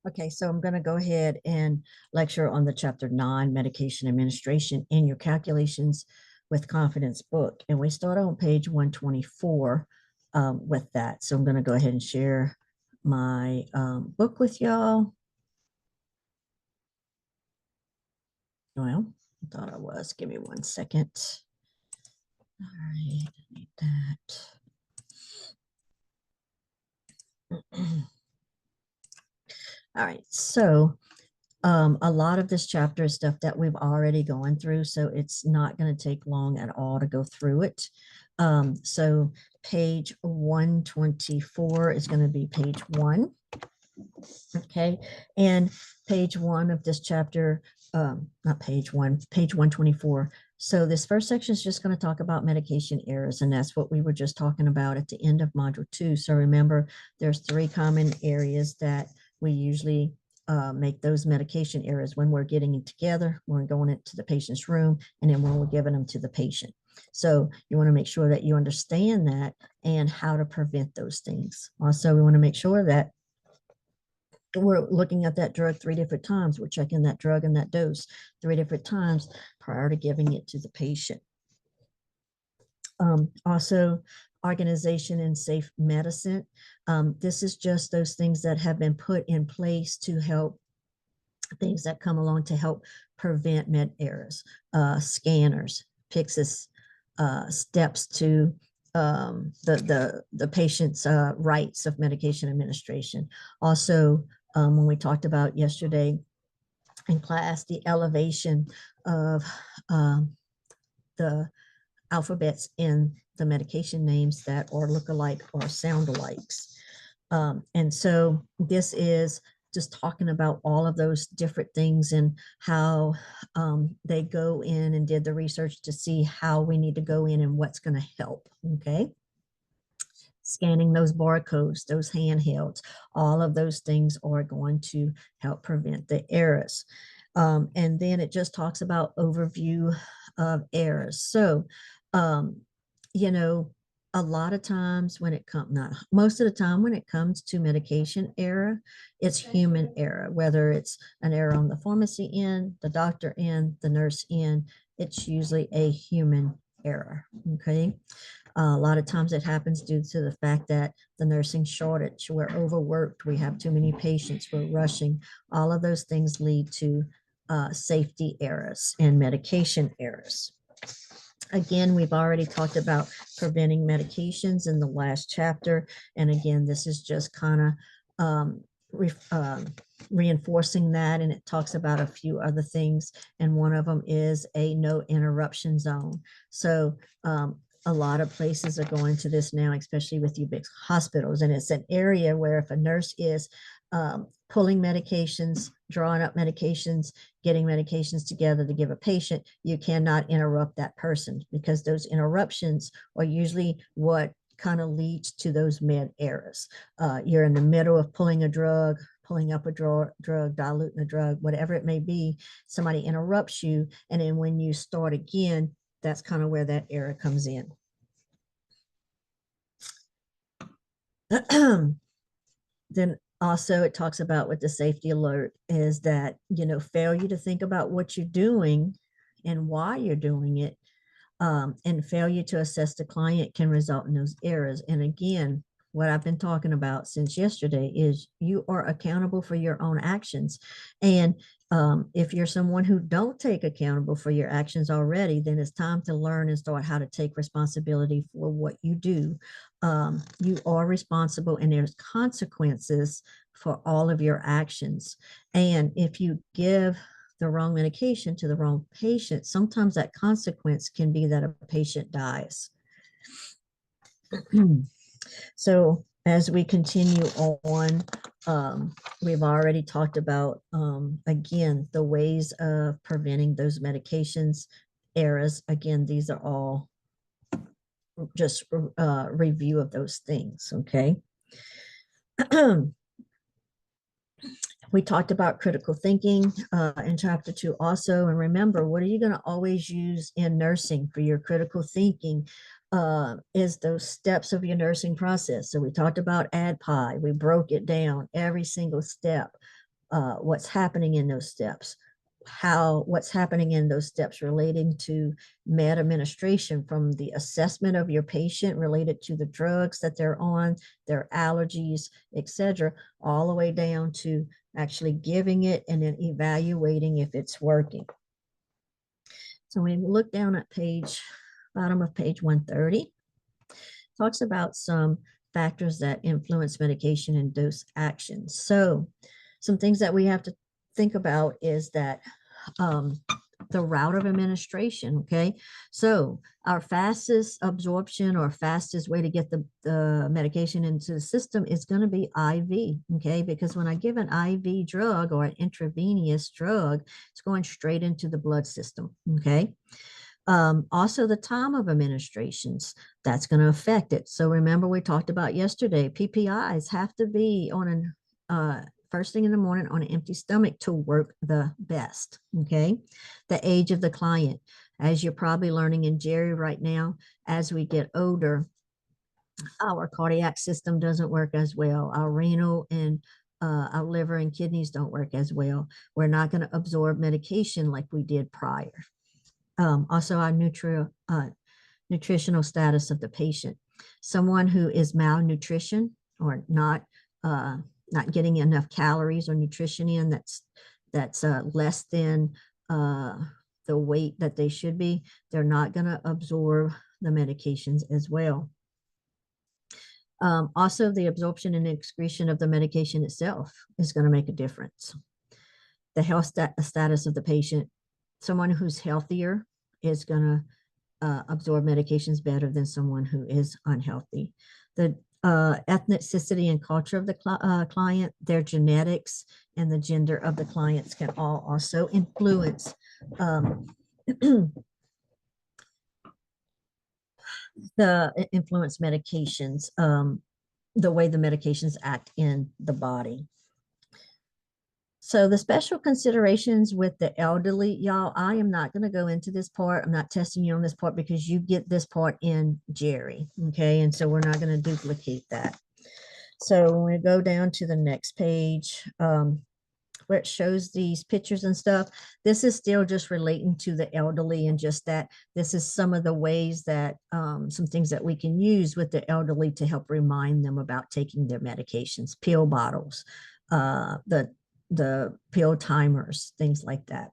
Okay, so I'm going to go ahead and lecture on the chapter 9, medication administration in your calculations with confidence book. And we start on page 124 with that. So I'm going to go ahead and share my book with y'all. Well, I thought I was. Give me 1 second. All right, I need that. All right, so a lot of this chapter is stuff that we've already gone through, so it's not going to take long at all to go through it. So page 124 is going to be page 1. Okay, and page 1 of this chapter, not page 1, page 124. So this first section is just going to talk about medication errors, and that's what we were just talking about at the end of module 2. So remember, there's 3 common areas that we usually make those medication errors: when we're getting it together, when we're going into the patient's room, and then when we're giving them to the patient. So you want to make sure that you understand that and how to prevent those things. Also, we want to make sure that we're looking at that drug 3 different times. We're checking that drug and that dose 3 different times prior to giving it to the patient. Also, organization and safe medicine. This is just those things that have been put in place to help, things that come along to help prevent med errors, scanners, Pyxis, steps to the patient's rights of medication administration. Also, when we talked about yesterday in class, the elevation of the alphabets in the medication names that are look-alike or sound-alikes. And so this is just talking about all of those different things and how they go in and did the research to see how we need to go in and what's going to help. Okay. Scanning those barcodes, those handhelds, all of those things are going to help prevent the errors. And then it just talks about overview of errors. So, you know, a lot of times when it comes, not most of the time when it comes to medication error, it's human error, whether it's an error on the pharmacy end, the doctor end, the nurse end, it's usually a human error. Okay. A lot of times it happens due to the fact that the nursing shortage, we're overworked, we have too many patients, we're rushing. All of those things lead to safety errors and medication errors. Again, we've already talked about preventing medications in the last chapter. And again, this is just kind of reinforcing that. And it talks about a few other things. And one of them is a no interruption zone. So a lot of places are going to this now, especially with you big hospitals. And it's an area where if a nurse is pulling medications, drawing up medications, getting medications together to give a patient, you cannot interrupt that person, because those interruptions are usually what kind of leads to those med errors. You're in the middle of pulling a drug, pulling up a drug, diluting a drug, whatever it may be, somebody interrupts you, and then when you start again, that's kind of where that error comes in. Then also it talks about with the safety alert is that, you know, failure to think about what you're doing and why you're doing it, and failure to assess the client can result in those errors. And again, what I've been talking about since yesterday is you are accountable for your own actions. And if you're someone who don't take accountable for your actions already, then it's time to learn and start how to take responsibility for what you do. You are responsible, and there's consequences for all of your actions. And if you give the wrong medication to the wrong patient, sometimes that consequence can be that a patient dies. So as we continue on, we've already talked about, again, the ways of preventing those medications errors. Again, these are all just review of those things, okay? We talked about critical thinking in chapter 2 also. And remember, what are you going to always use in nursing for your critical thinking is those steps of your nursing process. So we talked about ADPI. We broke it down, every single step what's happening in those steps, what's happening in those steps relating to med administration, from the assessment of your patient related to the drugs that they're on, their allergies, etc., all the way down to actually giving it and then evaluating if it's working. So when we look down at bottom of page 130, talks about some factors that influence medication and dose actions. So some things that we have to think about is that the route of administration. Okay, so our fastest absorption or fastest way to get the medication into the system is going to be IV. Okay, because when I give an IV drug or an intravenous drug, it's going straight into the blood system. Okay, also the time of administrations, that's going to affect it. So remember, we talked about yesterday, PPIs have to be on an first thing in the morning on an empty stomach to work the best. Okay, the age of the client, as you're probably learning in Jerry right now, as we get older, our cardiac system doesn't work as well. Our renal and our liver and kidneys don't work as well. We're not going to absorb medication like we did prior. Also, our nutritional status of the patient. Someone who is malnutrition or not getting enough calories or nutrition in, that's less than the weight that they should be, they're not going to absorb the medications as well. Also, the absorption and excretion of the medication itself is going to make a difference. The health status of the patient. Someone who's healthier is going to absorb medications better than someone who is unhealthy. The ethnicity and culture of the client, their genetics, and the gender of the clients can all also influence medications, the way the medications act in the body. So the special considerations with the elderly, y'all, I am not going to go into this part. I'm not testing you on this part because you get this part in Jerry. Okay. And so we're not going to duplicate that. So when we go down to the next page, where it shows these pictures and stuff, this is still just relating to the elderly, and just that this is some of the ways that some things that we can use with the elderly to help remind them about taking their medications, pill bottles, the pill timers, things like that.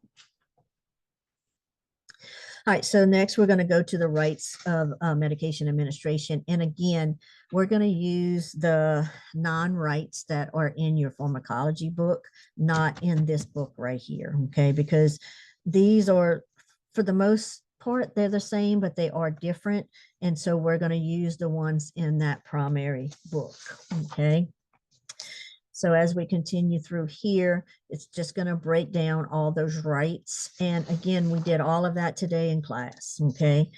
All right, so next we're going to go to the rights of medication administration. And again, we're going to use the non-rights that are in your pharmacology book, not in this book right here, okay? Because these are, for the most part, they're the same, but they are different. And so we're going to use the ones in that primary book, okay? So as we continue through here, it's just going to break down all those rights. And again, we did all of that today in class, okay?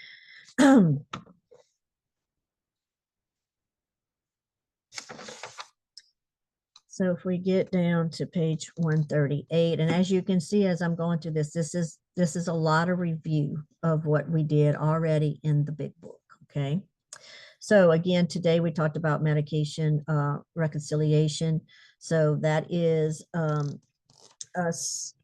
So if we get down to page 138, and as you can see, as I'm going through this, this is a lot of review of what we did already in the big book, okay? So again, today we talked about medication reconciliation. So that is us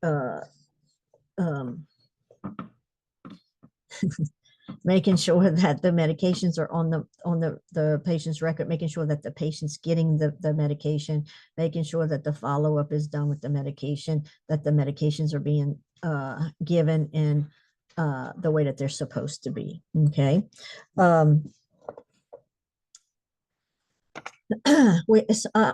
making sure that the medications are on the patient's record, making sure that the patient's getting the medication, making sure that the follow-up is done with the medication, that the medications are being given in the way that they're supposed to be, okay?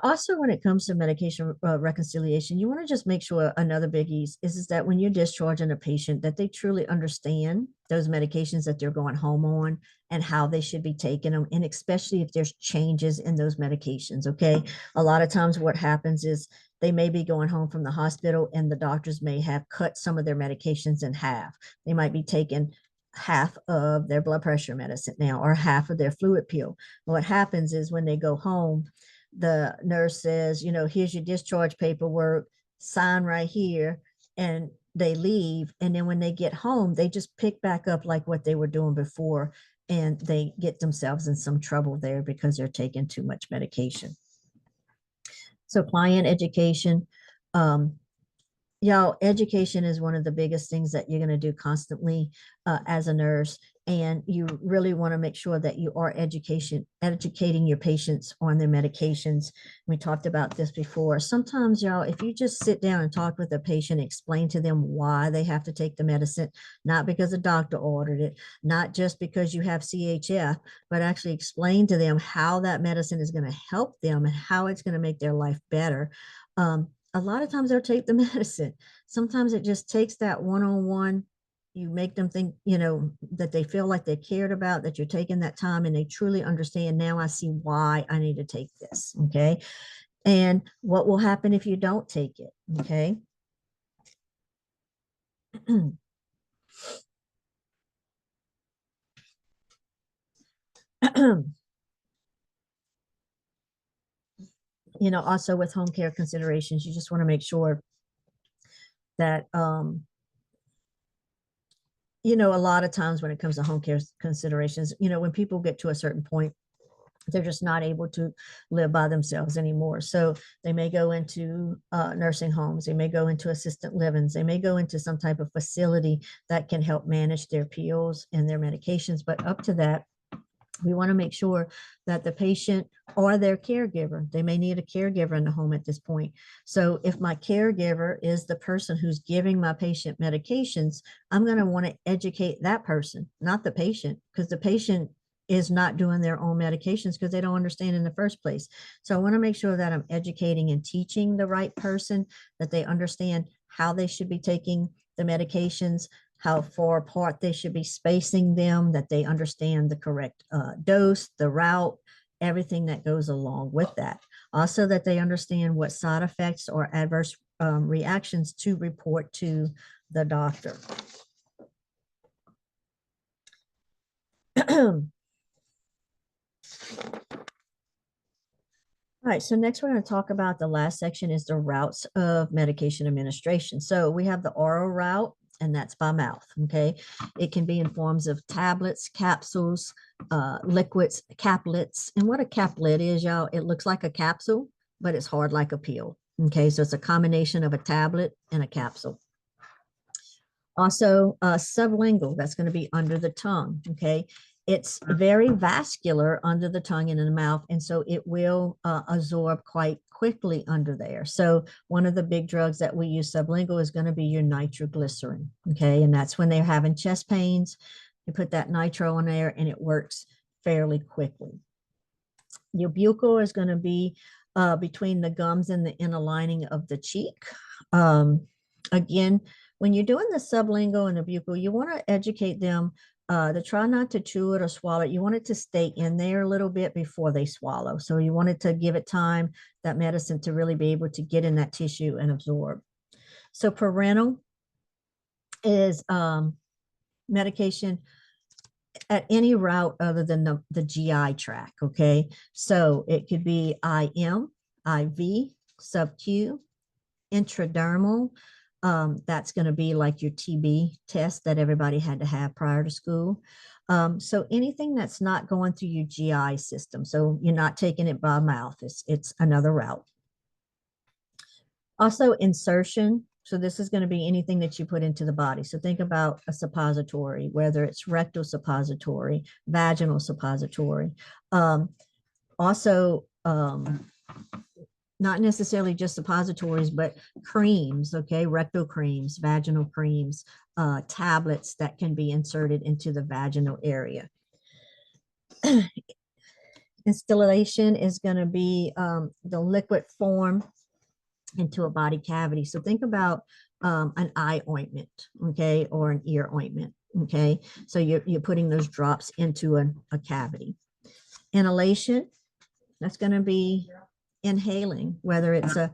Also, when it comes to medication reconciliation, you want to just make sure, another biggie is that when you're discharging a patient, that they truly understand those medications that they're going home on and how they should be taking them, and especially if there's changes in those medications, okay? A lot of times what happens is they may be going home from the hospital and the doctors may have cut some of their medications in half. They might be taking half of their blood pressure medicine now, or half of their fluid pill. What happens is when they go home, the nurse says, you know, here's your discharge paperwork, sign right here, and they leave. And then when they get home, they just pick back up like what they were doing before, and they get themselves in some trouble there because they're taking too much medication. So client education, Um, Education is one of the biggest things that you're going to do constantly as a nurse. And you really want to make sure that you are educating your patients on their medications. We talked about this before. Sometimes, y'all, if you just sit down and talk with a patient, explain to them why they have to take the medicine, not because the doctor ordered it, not just because you have CHF, but actually explain to them how that medicine is going to help them and how it's going to make their life better. A lot of times they'll take the medicine. Sometimes it just takes that one-on-one. You make them think, that they feel like they're cared about, that you're taking that time and they truly understand. Now I see why I need to take this. Okay. And what will happen if you don't take it? Okay. Also with home care considerations, you just want to make sure that, a lot of times when it comes to home care considerations, when people get to a certain point, they're just not able to live by themselves anymore. So they may go into nursing homes, they may go into assisted livings, they may go into some type of facility that can help manage their pills and their medications. But up to that, we want to make sure that the patient or their caregiver, they may need a caregiver in the home at this point. So if my caregiver is the person who's giving my patient medications, I'm going to want to educate that person, not the patient, because the patient is not doing their own medications because they don't understand in the first place. So I want to make sure that I'm educating and teaching the right person, that they understand how they should be taking the medications, how far apart they should be spacing them, that they understand the correct dose, the route, everything that goes along with that. Also, that they understand what side effects or adverse reactions to report to the doctor. All right, so next we're going to talk about the last section is the routes of medication administration. So we have the oral route, and that's by mouth, okay? It can be in forms of tablets, capsules, liquids, caplets. And what a caplet is, y'all, it looks like a capsule, but it's hard like a pill, okay? So it's a combination of a tablet and a capsule. Also, sublingual, that's going to be under the tongue, okay? It's very vascular under the tongue and in the mouth, and so it will absorb quite quickly under there. So one of the big drugs that we use sublingual is going to be your nitroglycerin, okay? And that's when they're having chest pains. You put that nitro on there, and it works fairly quickly. Your buccal is going to be between the gums and the inner lining of the cheek. Again, when you're doing the sublingual and the buccal, you want to educate them to try not to chew it or swallow it. You want it to stay in there a little bit before they swallow. So you want it to give it time, that medicine, to really be able to get in that tissue and absorb. So parenteral is medication at any route other than the GI tract, okay? So it could be IM, IV, sub-Q, intradermal. That's going to be like your TB test that everybody had to have prior to school. So anything that's not going through your GI system, so you're not taking it by mouth, it's another route. Also insertion. So this is going to be anything that you put into the body. So think about a suppository, whether it's rectal suppository, vaginal suppository. Also, not necessarily just suppositories, but creams, okay, rectal creams, vaginal creams, tablets that can be inserted into the vaginal area. Instillation is going to be the liquid form into a body cavity. So think about an eye ointment, okay, or an ear ointment, okay? So you're putting those drops into a cavity. Inhalation, that's going to be inhaling, whether it's a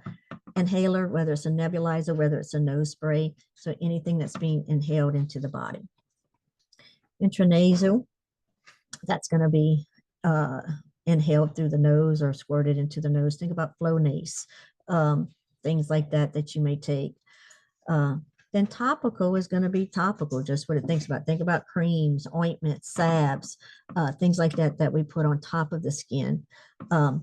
inhaler, whether it's a nebulizer, whether it's a nose spray. So anything that's being inhaled into the body. Intranasal, that's going to be inhaled through the nose or squirted into the nose. Think about Flonase, things like that you may take. Then topical is going to be topical, just what it thinks about. Think about creams, ointments, salves, things like that we put on top of the skin.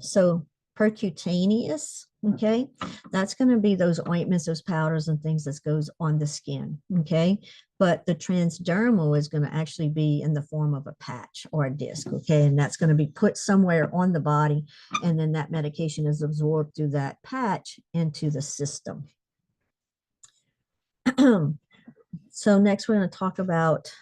So percutaneous, okay, that's going to be those ointments, those powders and things that goes on the skin, okay, but the transdermal is going to actually be in the form of a patch or a disc, okay, and that's going to be put somewhere on the body, and then that medication is absorbed through that patch into the system. So next we're going to talk about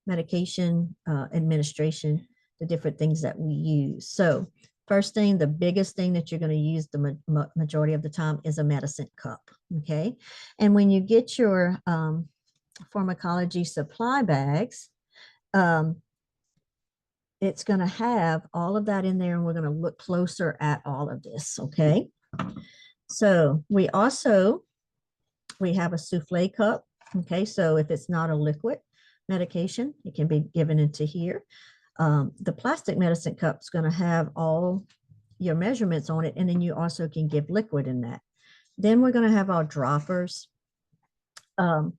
medication administration, the different things that we use. So first thing, the biggest thing that you're going to use the majority of the time is a medicine cup, okay? And when you get your pharmacology supply bags, it's going to have all of that in there, and we're going to look closer at all of this, okay? So we have a souffle cup, okay? So if it's not a liquid medication, it can be given into here. The plastic medicine cup is going to have all your measurements on it, and then you also can give liquid in that. Then we're going to have our droppers, and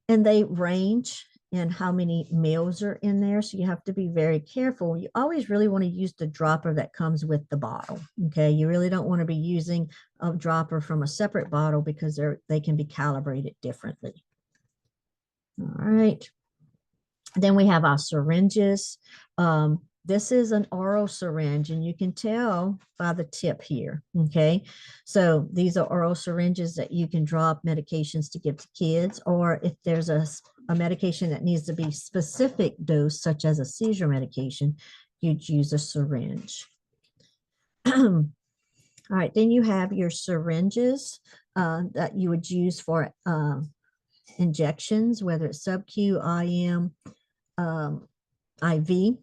they range in how many mils are in there, so you have to be very careful. You always really want to use the dropper that comes with the bottle, okay? You really don't want to be using a dropper from a separate bottle because they can be calibrated differently. All right. Then we have our syringes. This is an oral syringe, and you can tell by the tip here, okay? So these are oral syringes that you can drop medications to give to kids, or if there's a medication that needs to be specific dose, such as a seizure medication, you'd use a syringe. All right, then you have your syringes that you would use for injections, whether it's sub-Q, IM, IV.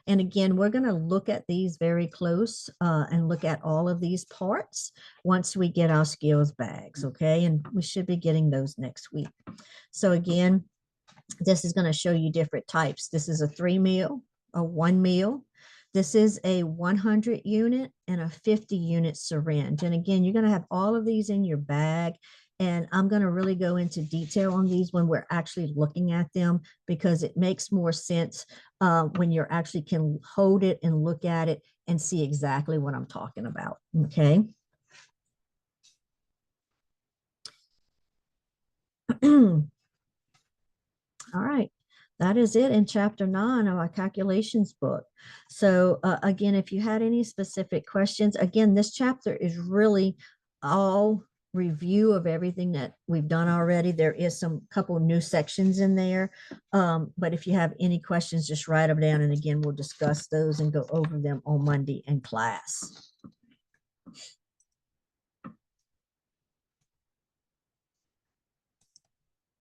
And again, we're going to look at these very close and look at all of these parts once we get our skills bags, okay? And we should be getting those next week. So again, this is going to show you different types. This is a 3 mil, a 1 mil. This is a 100 unit and a 50 unit syringe. And again, you're going to have all of these in your bag. And I'm going to really go into detail on these when we're actually looking at them, because it makes more sense when you're actually can hold it and look at it and see exactly what I'm talking about. Okay. All right. That is it in chapter 9 of our calculations book. So again, if you had any specific questions, again, this chapter is really all review of everything that we've done already. There is some couple new sections in there. But if you have any questions, just write them down. And again, we'll discuss those and go over them on Monday in class.